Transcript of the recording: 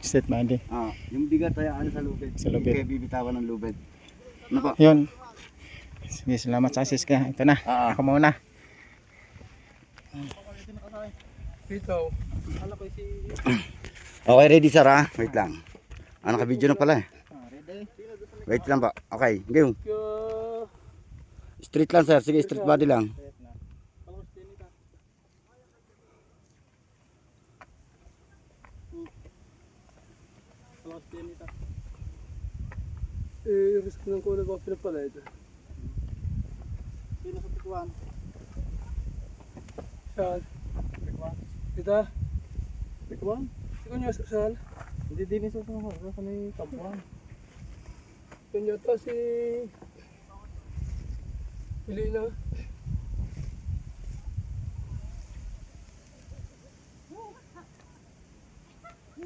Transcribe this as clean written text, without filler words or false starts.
State body. Yung bigat ay ano sa lubid. Sa lubid. Hindi kayo bibitawan ng lubid. Ano po? Yun. Sige, salamat sa assist ka. Ito na. Ako muna. Ito. Okay, ready sir ha? Wait lang. Naka-video na pala eh. Wait lang ba? Okay, go. Straight lang sir. Sige, straight body lang. Risk ng kulay ba pinapala ito? Sino sa tikwan? Saan? Kita? Tikwan? Ikaw niya saan? Hindi din isa sa may kapuan. Yan yata si... Pili na.